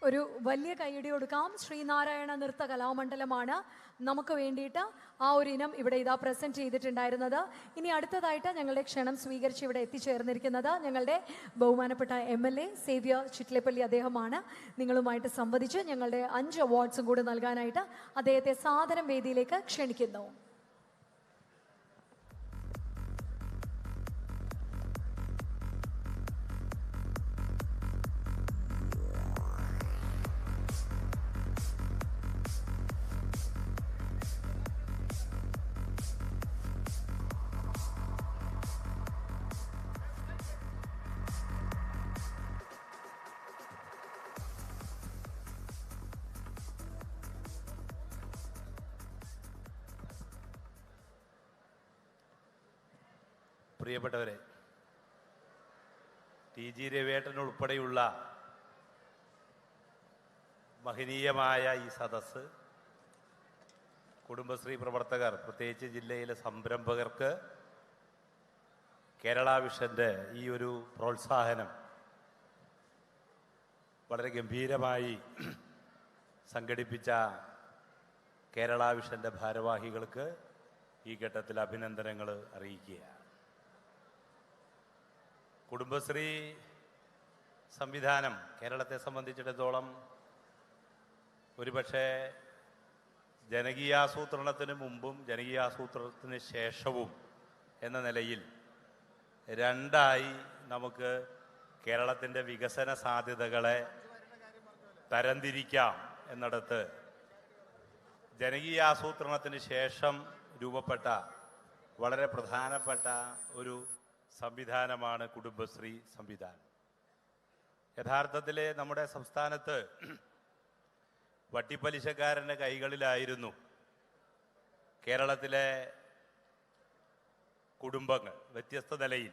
ഒരു വലിയ കൈയടി കൊടുക്കാം. ശ്രീനാരായണ നൃത്ത കലാമണ്ഡലമാണ് നമുക്ക് വേണ്ടിയിട്ട് ആ ഒരു ഇനം ഇവിടെ ഇതാ പ്രസന്റ് ചെയ്തിട്ടുണ്ടായിരുന്നത്. ഇനി അടുത്തതായിട്ട് ഞങ്ങളുടെ ക്ഷണം സ്വീകരിച്ച് ഇവിടെ എത്തിച്ചേർന്നിരിക്കുന്നത് ഞങ്ങളുടെ ബഹുമാനപ്പെട്ട MLA സേവ്യർ ചിറ്റിലപ്പള്ളി. അദ്ദേഹമാണ് നിങ്ങളുമായിട്ട് സംവദിച്ച് ഞങ്ങളുടെ 5 അവാർഡ്സും കൂടി നൽകാനായിട്ട് അദ്ദേഹത്തെ സാദരം വേദിയിലേക്ക് ക്ഷണിക്കുന്നു. പ്രിയപ്പെട്ടവരെ, TG രവിയേട്ടൻ ഉൾപ്പെടെയുള്ള മഹനീയമായ ഈ സദസ്സ് കുടുംബശ്രീ പ്രവർത്തകർ, പ്രത്യേകിച്ച് ജില്ലയിലെ സംരംഭകർക്ക് കേരള വിഷൻ്റെ ഈ ഒരു പ്രോത്സാഹനം വളരെ ഗംഭീരമായി സംഘടിപ്പിച്ച കേരള വിഷൻ്റെ ഭാരവാഹികൾക്ക് ഈ ഘട്ടത്തിൽ അഭിനന്ദനങ്ങൾ അറിയിക്കുകയാണ്. കുടുംബശ്രീ സംവിധാനം കേരളത്തെ സംബന്ധിച്ചിടത്തോളം ഒരുപക്ഷെ ജനകീയാസൂത്രണത്തിന് മുമ്പും ജനകീയാസൂത്രണത്തിന് ശേഷവും എന്ന നിലയിൽ രണ്ടായി നമുക്ക് കേരളത്തിൻ്റെ വികസന സാധ്യതകളെ തരംതിരിക്കാം എന്നിടത്ത് ജനകീയാസൂത്രണത്തിന് ശേഷം രൂപപ്പെട്ട വളരെ പ്രധാനപ്പെട്ട ഒരു സംവിധാനമാണ് കുടുംബശ്രീ സംവിധാനം. യഥാർത്ഥത്തിൽ നമ്മുടെ സംസ്ഥാനത്ത് വട്ടിപ്പലിശക്കാരൻ്റെ കൈകളിലായിരുന്നു കേരളത്തിലെ കുടുംബങ്ങൾ. വ്യത്യസ്ത നിലയിൽ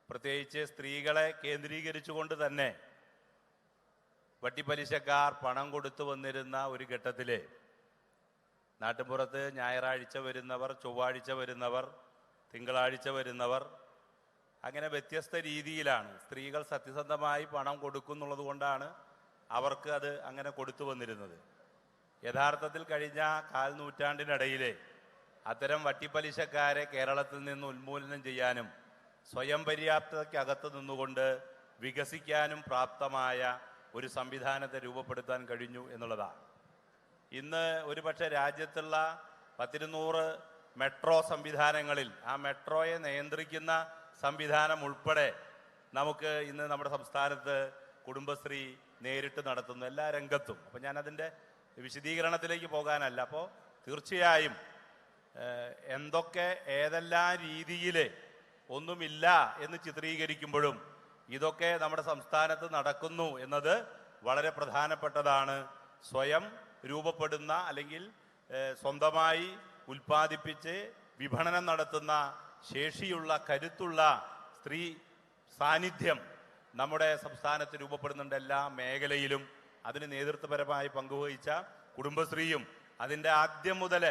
പ്രത്യേകിച്ച് സ്ത്രീകളെ കേന്ദ്രീകരിച്ചുകൊണ്ട് തന്നെ വട്ടിപ്പലിശക്കാർ പണം കൊടുത്തു വന്നിരുന്ന ഒരു ഘട്ടത്തിൽ നാട്ടുപുറത്ത് ഞായറാഴ്ച വരുന്നവർ, ചൊവ്വാഴ്ച വരുന്നവർ, തിങ്കളാഴ്ച വരുന്നവർ, അങ്ങനെ വ്യത്യസ്ത രീതിയിലാണ് സ്ത്രീകൾ സത്യസന്ധമായി പണം കൊടുക്കുന്നുള്ളത് കൊണ്ടാണ് അവർക്ക് അത് അങ്ങനെ കൊടുത്തു വന്നിരുന്നത്. യഥാർത്ഥത്തിൽ കഴിഞ്ഞ 1/4 നൂറ്റാണ്ടിനിടയിലെ അത്തരം വട്ടിപ്പലിശക്കാരെ കേരളത്തിൽ നിന്ന് ഉന്മൂലനം ചെയ്യാനും സ്വയം പര്യാപ്തതയ്ക്കകത്ത് നിന്നുകൊണ്ട് വികസിക്കാനും പ്രാപ്തമായ ഒരു സംവിധാനത്തെ രൂപപ്പെടുത്താൻ കഴിഞ്ഞു എന്നുള്ളതാണ്. ഇന്ന് ഒരുപക്ഷെ രാജ്യത്തുള്ള 100 മെട്രോ സംവിധാനങ്ങളിൽ ആ മെട്രോയെ നിയന്ത്രിക്കുന്ന സംവിധാനം ഉൾപ്പെടെ നമുക്ക് ഇന്ന് നമ്മുടെ സംസ്ഥാനത്ത് കുടുംബശ്രീ നേരിട്ട് നടത്തുന്നു എല്ലാ രംഗത്തും. അപ്പോൾ ഞാനതിൻ്റെ വിശദീകരണത്തിലേക്ക് പോകാനല്ല. അപ്പോൾ തീർച്ചയായും എന്തൊക്കെ ഏതെല്ലാം രീതിയിൽ ഒന്നുമില്ല എന്ന് ചിത്രീകരിക്കുമ്പോഴും ഇതൊക്കെ നമ്മുടെ സംസ്ഥാനത്ത് നടക്കുന്നു എന്നത് വളരെ പ്രധാനപ്പെട്ടതാണ്. സ്വയം രൂപപ്പെടുന്ന അല്ലെങ്കിൽ സ്വന്തമായി ഉൽപ്പാദിപ്പിച്ച് വിപണനം നടത്തുന്ന ശേഷിയുള്ള കരുത്തുള്ള സ്ത്രീ സാന്നിധ്യം നമ്മുടെ സംസ്ഥാനത്ത് രൂപപ്പെടുന്നുണ്ട് എല്ലാ മേഖലയിലും. അതിന് നേതൃത്വപരമായി പങ്കുവഹിച്ച കുടുംബശ്രീയും അതിൻ്റെ ആദ്യം മുതൽ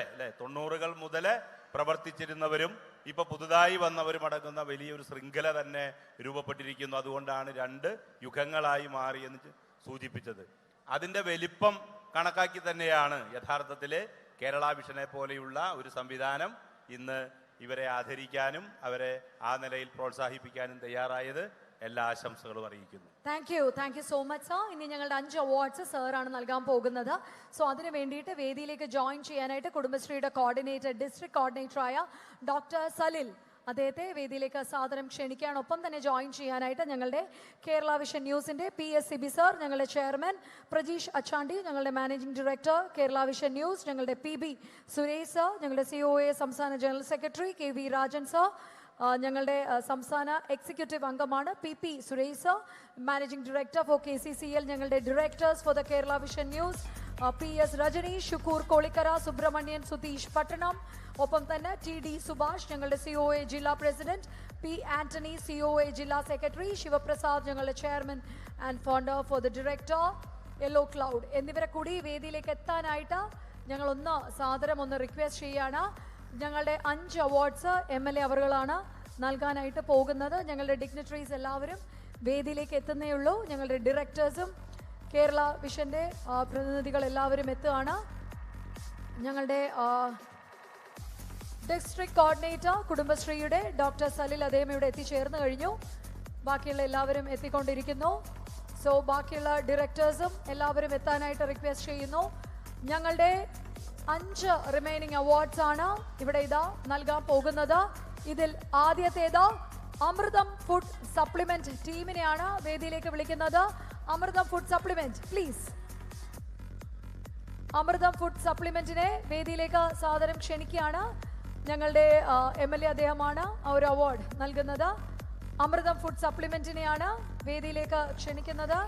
90കൾ മുതൽ പ്രവർത്തിച്ചിരുന്നവരും ഇപ്പോൾ പുതുതായി വന്നവരും അടങ്ങുന്ന വലിയൊരു ശൃംഖല തന്നെ രൂപപ്പെട്ടിരിക്കുന്നു. അതുകൊണ്ടാണ് 2 യുഗങ്ങളായി മാറിയെന്ന് സൂചിപ്പിച്ചത്. അതിൻ്റെ വലിപ്പം കണക്കാക്കി തന്നെയാണ് യഥാർത്ഥത്തിൽ കേരള വിഷനെ പോലെയുള്ള ഒരു സംവിധാനം ഇന്ന് ഇവരെ ആദരിക്കാനും അവരെ ആ നിലയിൽ പ്രോത്സാഹിപ്പിക്കാനും തയ്യാറായത്. എല്ലാ ആശംസകളും അറിയിക്കുന്നു. Thank you so much sir. ഇനി ഞങ്ങളുടെ 5 അവാർഡ്സ് സാറാണ് നൽകാൻ പോകുന്നത്. സോ അതിന് വേണ്ടിയിട്ട് വേദിയിലേക്ക് ജോയിൻ ചെയ്യാനായിട്ട് കുടുംബശ്രീയുടെ കോർഡിനേറ്റർ, ഡിസ്ട്രിക്ട് കോർഡിനേറ്ററായ ഡോക്ടർ സലിൽ, അദ്ദേഹത്തെ വേദിയിലേക്ക് സാദരം ക്ഷണിക്കുകയാണ്. ഒപ്പം തന്നെ ജോയിൻ ചെയ്യാനായിട്ട് ഞങ്ങളുടെ കേരള വിഷൻ ന്യൂസിൻ്റെ PSCB സർ, ഞങ്ങളുടെ ചെയർമാൻ പ്രജീഷ് അച്ചാണ്ടി, ഞങ്ങളുടെ managing director Kerala vision news, ഞങ്ങളുടെ PB സുരേഷ് സർ, ഞങ്ങളുടെ COA സംസ്ഥാന general secretary KV Rajan sir, ഞങ്ങളുടെ സംസ്ഥാന എക്സിക്യൂട്ടീവ് അംഗമാണ് PP Suresh sir, managing director for KCCL, ഞങ്ങളുടെ directors for the Kerala vision news PS Rajaneesh, Shukkoor Kolikkara, Subrahmanyan, Sutheesh പട്ടണം, ഒപ്പം തന്നെ TD സുഭാഷ്, ഞങ്ങളുടെ COA ജില്ലാ പ്രസിഡന്റ്, P ആന്റണി COA ജില്ലാ സെക്രട്ടറി, ശിവപ്രസാദ് ഞങ്ങളുടെ chairman and founder for the director yellow cloud എന്നിവരെ കൂടി വേദിയിലേക്ക് എത്താനായിട്ട് ഞങ്ങളൊന്ന് സാദരം റിക്വസ്റ്റ് ചെയ്യാണ്. ഞങ്ങളുടെ 5 അവാർഡ്സ് MLA അവറുകളാണ് നൽകാനായിട്ട് പോകുന്നത്. ഞങ്ങളുടെ ഡിഗ്നിറ്ററീസ് എല്ലാവരും വേദിയിലേക്ക് എത്തുന്നേ ഉള്ളൂ. ഞങ്ങളുടെ ഡയറക്ടേഴ്സും കേരള വിഷന്റെ പ്രതിനിധികൾ എല്ലാവരും എത്തുകയാണ്. ഞങ്ങളുടെ ഡിസ്ട്രിക്ട് കോർഡിനേറ്റർ കുടുംബശ്രീയുടെ ഡോക്ടർ സലിൽ അദ്ദേഹം എത്തിച്ചേർന്ന് കഴിഞ്ഞു. ബാക്കിയുള്ള എല്ലാവരും എത്തിക്കൊണ്ടിരിക്കുന്നു. സോ ബാക്കിയുള്ള ഡയറക്ടേഴ്സും എല്ലാവരും എത്താനായിട്ട് റിക്വസ്റ്റ് ചെയ്യുന്നു. ഞങ്ങളുടെ 5 റിമൈനിങ് അവാർഡ്സ് ആണ് ഇവിടെ നൽകാൻ പോകുന്നത്. ഇതിൽ ആദ്യത്തേത് അമൃതം ഫുഡ് സപ്ലിമെന്റ് ടീമിനെയാണ് വേദിയിലേക്ക് വിളിക്കുന്നത്. Amritham food supplement please. Amritham food സപ്ലിമെന്റിനെ വേദിയിലേക്ക് സാദരം ക്ഷണിക്കുകയാണ്. ഞങ്ങളുടെ MLA അദ്ദേഹമാണ് ആ ഒരു അവാർഡ് നൽകുന്നത്. അമൃതം ഫുഡ് സപ്ലിമെന്റിനെയാണ് വേദിയിലേക്ക് ക്ഷണിക്കുന്നത്.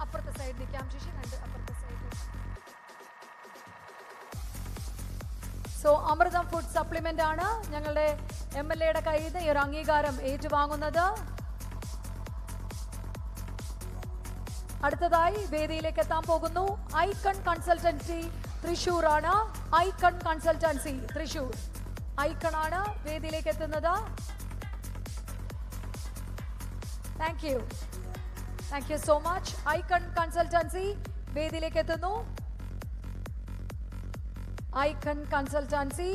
അപ്പുറത്തെ സൈഡ് നിൽക്കാം ശേഷി, അപ്പുറത്തെ സൈഡ്. സോ അമൃതം ഫുഡ് സപ്ലിമെന്റ് ആണ് ഞങ്ങളുടെ MLAയുടെ കയ്യിൽ നിന്ന് ഈ ഒരു അംഗീകാരം ഏറ്റുവാങ്ങുന്നത്. അടുത്തതായി വേദിയിലേക്ക് എത്താൻ പോകുന്നു ഐക്കൺ കൺസൾട്ടൻസി തൃശൂർ ആണ്. ഐക്കൺ കൺസൾട്ടൻസി തൃശൂർ, ഐക്കൺ ആണ് വേദിയിലേക്ക് എത്തുന്നത്. Thank you so much. Icon consultancy വേദിയിലേക്ക് എത്തുന്നു. ഐക്കൺ കൺസൾട്ടൻസി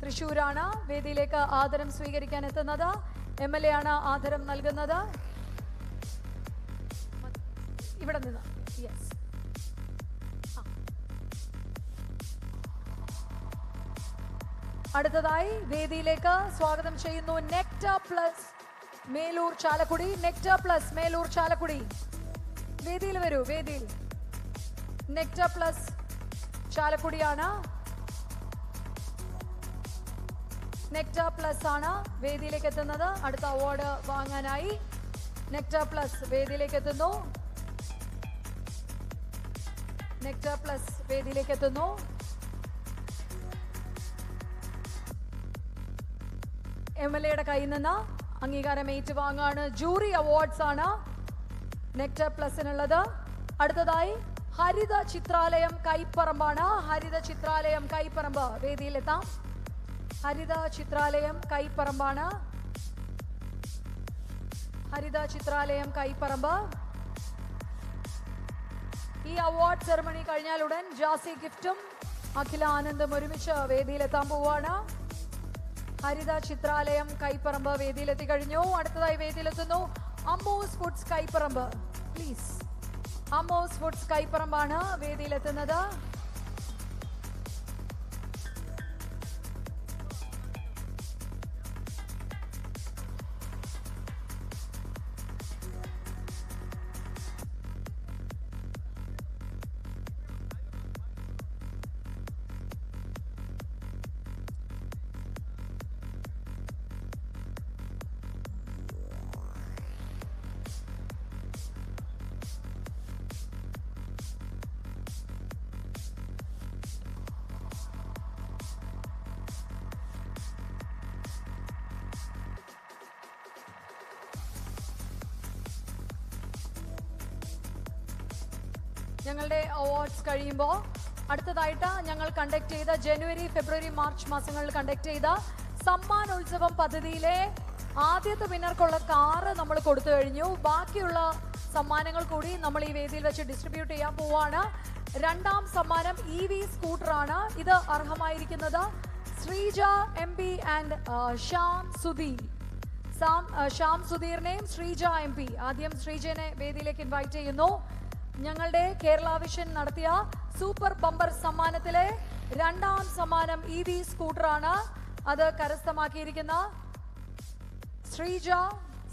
തൃശൂരാണ് വേദിയിലേക്ക് ആദരം സ്വീകരിക്കാൻ എത്തുന്നത്. MLA ആണ് ആദരം നൽകുന്നത്. ഇവിടെ നിന്ന് യെസ്. അടുത്തതായി വേദിയിലേക്ക് സ്വാഗതം ചെയ്യുന്നു nectar plus Melur Chalakudy. Nectar plus Melur Chalakudy വേദിയിൽ വരൂ. വേദിയിൽ നെക്ടർ പ്ലസ് ചാലക്കുടിയാണ്. നെക്ടർ പ്ലസ് ആണ് വേദിയിലേക്ക് എത്തുന്നത്. അടുത്ത അവാർഡ് വാങ്ങാനായി നെക്ടർ പ്ലസ് വേദിയിലേക്ക് എത്തുന്നു. നെക്ടർ പ്ലസ് വേദിയിലേക്ക് എത്തുന്നു. MLAയുടെ കയ്യിൽ നിന്ന് അംഗീകാരം ഏറ്റുവാങ്ങാണ്. ജൂറി അവാർഡ്സ് ആണ് നെക്ടർ പ്ലസിനുള്ളത്. അടുത്തതായി ഹരിത ചിത്രാലയം കൈപ്പറമ്പാണ്. ഹരിത ചിത്രാലയം കൈപ്പറമ്പ് വേദിയിലെത്താം. ഹരിത ചിത്രാലയം കൈപ്പറമ്പാണ്. ഹരിത ചിത്രാലയം കൈപ്പറമ്പ്. ഈ അവാർഡ് സെറമണി കഴിഞ്ഞാലുടൻ ജാസി ഗിഫ്റ്റും അഖില ആനന്ദും ഒരുമിച്ച് വേദിയിലെത്താൻ പോവാണ്. ഹരിത ചിത്രാലയം കൈപ്പറമ്പ് വേദിയിലെത്തി കഴിഞ്ഞു. അടുത്തതായി വേദിയിലെത്തുന്നു Ammus foods Kaiparambu. Please, Ammus foods കൈപ്പറമ്പാണ് വേദിയിലെത്തുന്നത്. ഞങ്ങളുടെ അവാർഡ്സ് കഴിയുമ്പോൾ അടുത്തതായിട്ട് ഞങ്ങൾ കണ്ടക്ട് ചെയ്ത ജനുവരി, ഫെബ്രുവരി, മാർച്ച് മാസങ്ങളിൽ കണ്ടക്ട് ചെയ്ത സമ്മാനോത്സവം പദ്ധതിയിലെ ആദ്യത്തെ വിന്നർക്കുള്ള കാറ് നമ്മൾ കൊടുത്തു കഴിഞ്ഞു. ബാക്കിയുള്ള സമ്മാനങ്ങൾ കൂടി നമ്മൾ ഈ വേദിയിൽ വെച്ച് ഡിസ്ട്രിബ്യൂട്ട് ചെയ്യാൻ പോവാണ്. രണ്ടാം സമ്മാനം EV സ്കൂട്ടറാണ്. ഇത് അർഹമായിരിക്കുന്നത് ശ്രീജ MP ആൻഡ് ശ്യാം സുധീർ. ശ്യാം സുധീറിനെയും ശ്രീജ MP. ആദ്യം ശ്രീജനെ വേദിയിലേക്ക് ഇൻവൈറ്റ് ചെയ്യുന്നു. ഞങ്ങളുടെ കേരള വിഷൻ നടത്തിയ സൂപ്പർ ബമ്പർ സമ്മാനത്തിലെ രണ്ടാം സമ്മാനം EV സ്കൂട്ടറാണ്. അത് കരസ്ഥമാക്കിയിരിക്കുന്ന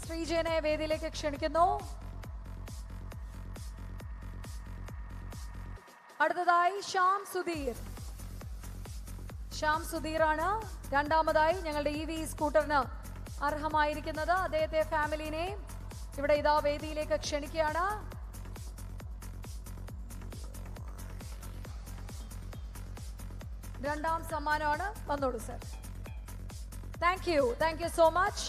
ശ്രീജനെ വേദിയിലേക്ക് ക്ഷണിക്കുന്നു. അടുത്തതായി ശ്യാം സുധീറാണ് രണ്ടാമതായി ഞങ്ങളുടെ EV സ്കൂട്ടറിന് അർഹമായിരിക്കുന്നത്. അദ്ദേഹത്തെ ഫാമിലിനെ ഇവിടെ ഇതാ വേദിയിലേക്ക് ക്ഷണിക്കുകയാണ്. രണ്ടാം സമ്മാനമാണ്. വന്നോളൂ sir. Thank you so much.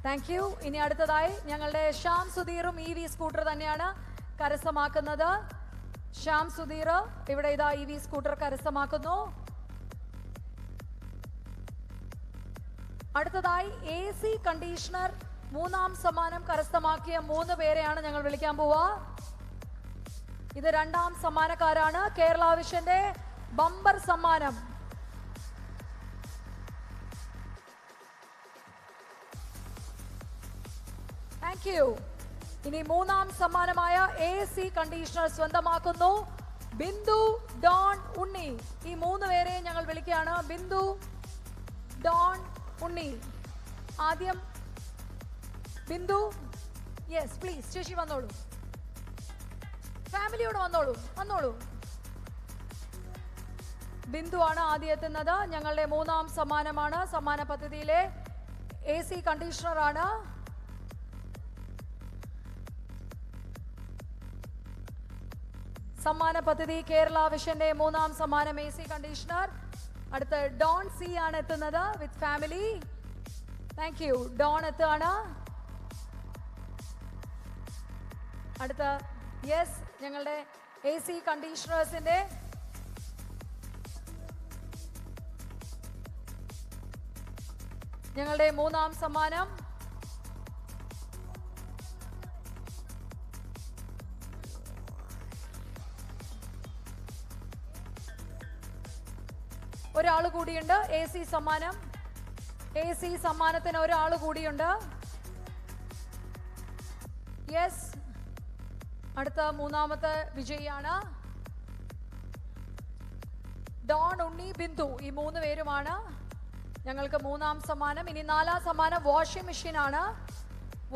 Thank you. ഇനി അടുത്തതായി ഞങ്ങളുടെ ശ്യാം സുധീറും EV സ്കൂട്ടർ തന്നെയാണ് കരസ്ഥമാക്കുന്നത്. ശ്യാം സുധീർ ഇവിടെ ഇതാ EV സ്കൂട്ടർ കരസ്ഥമാക്കുന്നു. അടുത്തതായി AC കണ്ടീഷണർ മൂന്നാം സമ്മാനം കരസ്ഥമാക്കിയ 3 പേരെയാണ് ഞങ്ങൾ വിളിക്കാൻ പോവുക. ഇത് രണ്ടാം സമ്മാനക്കാരാണ്. കേരള വിഷന്റെ ബമ്പർ സമ്മാനം. Thank you. ഇനി മൂന്നാം സമ്മാനമായ AC കണ്ടീഷണർ സ്വന്തമാക്കുന്നു ബിന്ദു, ഡോൺ, ഉണ്ണി. ഈ 3 പേരെ ഞങ്ങൾ വിളിക്കുകയാണ്. ബിന്ദു, ഡോൺ, ഉണ്ണി. ആദ്യം ബിന്ദു. യെസ് പ്ലീസ്, ചേച്ചി വന്നോളൂ. ഫാമിലിയോട് വന്നോളൂ. ബിന്ദു ആണ് ആദ്യം എത്തുന്നത്. ഞങ്ങളുടെ മൂന്നാം സമ്മാനമാണ്. സമ്മാന പദ്ധതിയിലെ AC കണ്ടീഷണർ ആണ്. സമ്മാന പദ്ധതി കേരള വിഷന്റെ മൂന്നാം സമ്മാനം AC കണ്ടീഷണർ. അടുത്ത ഡോൺ സി ആണ് എത്തുന്നത് with family. Thank you. Don എത്തുകയാണ്. അടുത്ത യെസ്, ഞങ്ങളുടെ AC കണ്ടീഷണേഴ്സിന്റെ ഞങ്ങളുടെ മൂന്നാം സമ്മാനം ഒരാൾ കൂടിയുണ്ട്. AC സമ്മാനം. AC സമ്മാനത്തിന് ഒരാൾ കൂടിയുണ്ട്. യെസ്, അടുത്ത മൂന്നാമത്തെ വിജയിയാണ് ഡോൺ, ഉണ്ണി, ബിന്ദു. ഈ 3 പേരുമാണ് ഞങ്ങൾക്ക് മൂന്നാം സമ്മാനം. ഇനി 4ാം സമ്മാനം വാഷിംഗ് മെഷീൻ ആണ്.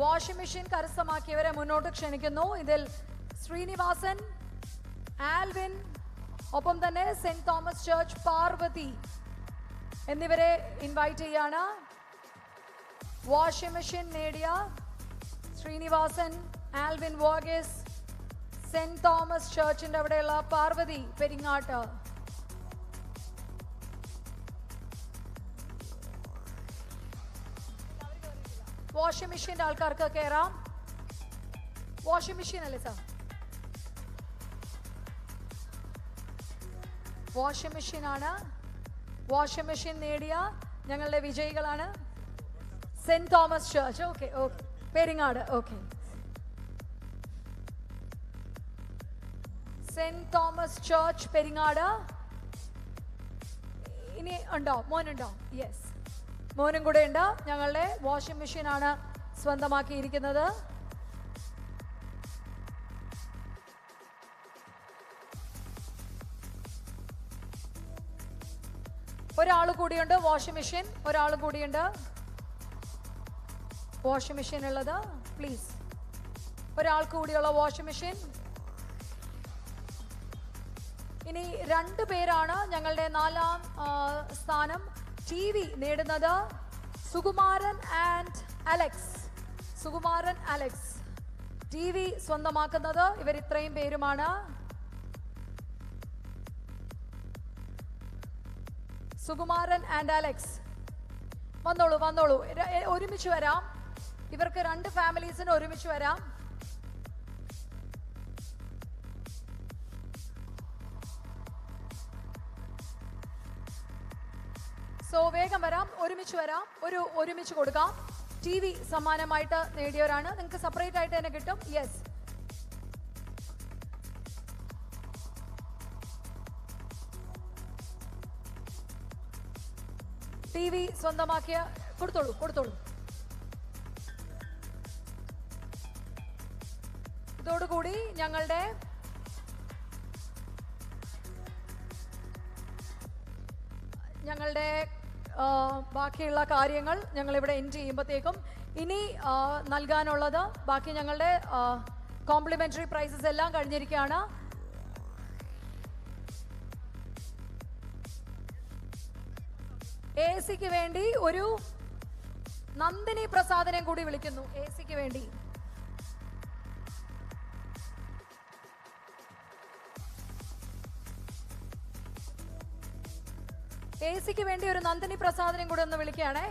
വാഷിംഗ് മെഷീൻ കരസ്ഥമാക്കിയവരെ മുന്നോട്ട് ക്ഷണിക്കുന്നു. ഇതിൽ ശ്രീനിവാസൻ, ആൽവിൻ, ഒപ്പം തന്നെ സെന്റ് തോമസ് ചർച്ച് പാർവതി എന്നിവരെ ഇൻവൈറ്റ് ചെയ്യാണ്. വാഷിംഗ് മെഷീൻ നേടിയ ശ്രീനിവാസൻ, ആൽവിൻ വർഗീസ്, സെന്റ് തോമസ് ചർച്ചിന്റെ അവിടെയുള്ള പാർവതി പെരിങ്ങാട്ട്. വാഷിംഗ് മെഷീന്റെ ആൾക്കാർക്ക് കയറാം. വാഷിംഗ് മെഷീൻ അല്ലേ സാർ? വാഷിംഗ് മെഷീൻ ആണ്. വാഷിംഗ് മെഷീൻ നേടിയ ഞങ്ങളുടെ വിജയികളാണ് saint Thomas church. Okay, Peringad. Okay, saint Thomas church Peringad. ഇനി ഉണ്ടോ? മോനുണ്ടോ? യെസ്, മോനും കൂടെ ഉണ്ട്. ഞങ്ങളുടെ വാഷിംഗ് മെഷീൻ ആണ് സ്വന്തമാക്കിയിരിക്കുന്നത്. ഒരാൾ കൂടിയുണ്ട്. വാഷിംഗ് മെഷീൻ ഒരാൾ കൂടിയുണ്ട്. വാഷിംഗ് മെഷീൻ ഉള്ളത് പ്ലീസ്, ഒരാൾ കൂടിയുള്ള വാഷിംഗ് മെഷീൻ. ഇനി 2 പേരാണ് ഞങ്ങളുടെ 4ാം സ്ഥാനം TV നേടുന്നത്. Sukumaran and Alex. Sukumaran, Alex TV സ്വന്തമാക്കുന്നത്. ഇവർ ഇത്രയും പേരുമാണ്. സുകുമാരൻ ആൻഡ് അലക്സ് വന്നോളൂ. ഒരുമിച്ച് വരാം. ഇവർക്ക് 2 ഫാമിലീസിന് ഒരുമിച്ച് വരാം. സോ വേഗം വരാം, ഒരുമിച്ച് വരാം. ഒരുമിച്ച് കൊടുക്കാം. TV സമ്മാനമായിട്ട് നേടിയവരാണ്. നിങ്ങൾക്ക് സെപ്പറേറ്റ് ആയിട്ട് തന്നെ കിട്ടും. യെസ്, TV സ്വന്തമാക്കിയ കൊടുത്തോളൂ. ഇതോടുകൂടി ഞങ്ങളുടെ ബാക്കിയുള്ള കാര്യങ്ങൾ ഞങ്ങൾ ഇവിടെ എൻഡ് ചെയ്യുമ്പോഴത്തേക്കും ഇനി നൽകാനുള്ളത് ബാക്കി ഞങ്ങളുടെ കോംപ്ലിമെന്ററി പ്രൈസസ് എല്ലാം കഴിഞ്ഞിരിക്കുകയാണ്. AC-ക്ക് വേണ്ടി ഒരു നന്ദിനി പ്രസാദിനെ കൂടി വിളിക്കുന്നു. AC-ക്ക് വേണ്ടി ഒരു നന്ദിനി പ്രസാദിനെ കൂടി ഒന്ന് വിളിക്കുകയാണേ.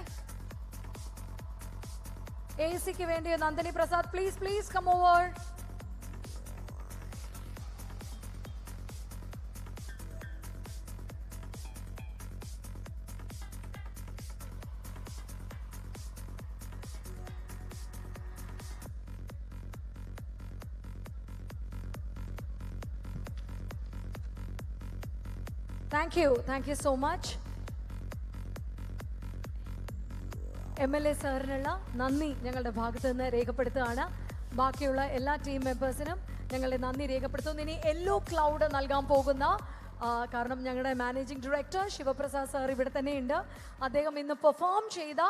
AC-ക്ക് വേണ്ടി Nandini Prasad, please come over. Thank you so much. MLA സാറിനുള്ള നന്ദി ഞങ്ങളുടെ ഭാഗത്ത് നിന്ന് രേഖപ്പെടുത്തുകയാണ്. ബാക്കിയുള്ള എല്ലാ ടീം മെമ്പേഴ്സിനും ഞങ്ങളുടെ നന്ദി രേഖപ്പെടുത്തുന്നു. ഇനി യെല്ലോ ക്ലൗഡ് നൽകാൻ പോകുന്ന കാരണം ഞങ്ങളുടെ മാനേജിംഗ് ഡയറക്ടർ ശിവപ്രസാദ് സാർ ഇവിടെ തന്നെ ഉണ്ട്. അദ്ദേഹം ഇന്ന് പെർഫോം ചെയ്ത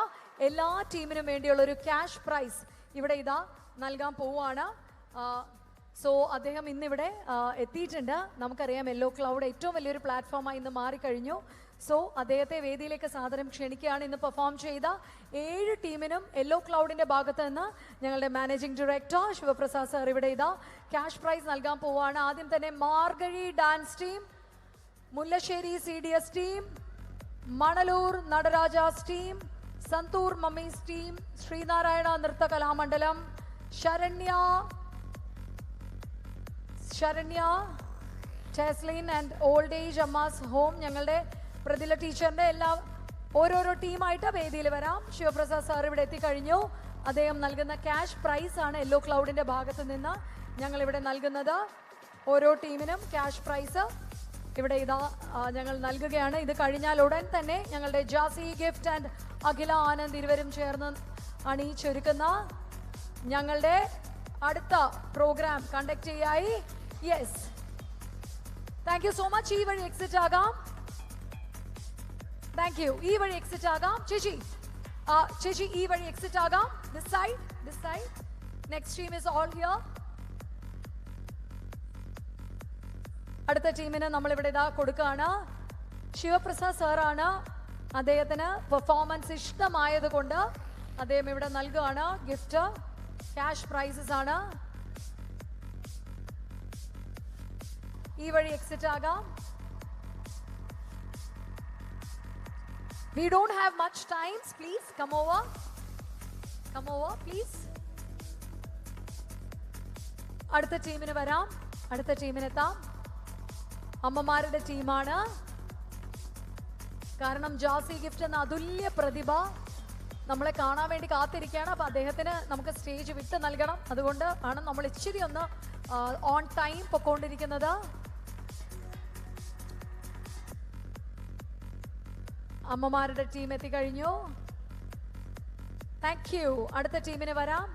എല്ലാ ടീമിനും വേണ്ടിയുള്ള ഒരു ക്യാഷ് പ്രൈസ് ഇവിടെ ഇതാ നൽകാൻ പോവുകയാണ്. സോ അദ്ദേഹം ഇന്നിവിടെ എത്തിയിട്ടുണ്ട്. നമുക്കറിയാം യെല്ലോ ക്ലൗഡ് ഏറ്റവും വലിയൊരു പ്ലാറ്റ്ഫോമായി ഇന്ന് മാറിക്കഴിഞ്ഞു. സോ അദ്ദേഹത്തെ വേദിയിലേക്ക് സാദരം ക്ഷണിക്കുകയാണ്. ഇന്ന് പെർഫോം ചെയ്ത 7 ടീമിനും യെല്ലോ ക്ലൗഡിന്റെ ഭാഗത്ത് നിന്ന് ഞങ്ങളുടെ മാനേജിംഗ് ഡയറക്ടർ ശിവപ്രസാദ് സാർ ഇവിടെ ഇതാ ക്യാഷ് പ്രൈസ് നൽകാൻ പോവുകയാണ്. ആദ്യം തന്നെ Margazhi dance team, Mullassery CDS team, Manalur Natarajas team, Santoor mummies team, Sreenarayana നൃത്ത Kalamandalam, Saranya Teslin and old age Ammas home. ഞങ്ങളുടെ പ്രതില ടീച്ചറിന്റെ എല്ലാ ഓരോരോ ടീമായിട്ട് വേദിയിൽ വരാം. ശിവപ്രസാദ് സാർ ഇവിടെ എത്തിക്കഴിഞ്ഞു. അദ്ദേഹം നൽകുന്ന ക്യാഷ് പ്രൈസ് ആണ് യെല്ലോ ക്ലൗഡിന്റെ ഭാഗത്ത് നിന്ന് ഞങ്ങൾ ഇവിടെ നൽകുന്നത്. ഓരോ ടീമിനും ക്യാഷ് പ്രൈസ് ഇവിടെ ഇതാ ഞങ്ങൾ നൽകുകയാണ്. ഇത് കഴിഞ്ഞാൽ ഉടൻ തന്നെ ഞങ്ങളുടെ ജാസി ഗിഫ്റ്റ് ആൻഡ് അഖില ആനന്ദ് ഇരുവരും ചേർന്ന് അണിയിച്ചൊരുക്കുന്ന ഞങ്ങളുടെ അടുത്ത പ്രോഗ്രാം കണ്ടക്ട് ചെയ്യായി. Yes, thank you so much. ഈ വഴി എക്സിറ്റ് ആകാം. Thank you. ഈ വഴി എക്സിറ്റ് ആകാം. ചേച്ചി ഈ വഴി എക്സിറ്റ് ആകാം. This side. Next team is all here. അടുത്ത ടീമിന് നമ്മളിവിടെ ഇതാ കൊടുക്കുകയാണ്. ശിവപ്രസാദ് സാറാണ്. അദ്ദേഹത്തിന് പെർഫോമൻസ് ഇഷ്ടമായത് കൊണ്ട് അദ്ദേഹം ഇവിടെ നൽകുകയാണ് ഗിഫ്റ്റ്. ക്യാഷ് പ്രൈസസ് ആണ്. ഈ വഴി എക്സിറ്റ് ആകാം. We don't have much time. Please come over. Please. അടുത്ത ടീമിന് വരാം. അടുത്ത ടീമിനെത്താം. അമ്മമാരുടെ ടീമാണ്. കാരണം ജാസി ഗിഫ്റ്റ് എന്ന അതുല്യ പ്രതിഭ നമ്മളെ കാണാൻ വേണ്ടി കാത്തിരിക്കുകയാണ്. അപ്പൊ അദ്ദേഹത്തിന് നമുക്ക് സ്റ്റേജ് വിട്ട് നൽകണം. അതുകൊണ്ട് ആണ് നമ്മൾ ഇച്ചിരി ഒന്ന് ഓൺ ടൈം പൊക്കോണ്ടിരിക്കുന്നത്. അമ്മമാരുടെ ടീം എത്തിക്കഴിഞ്ഞു. Thank you. അടുത്ത ടീമിന് വരാം.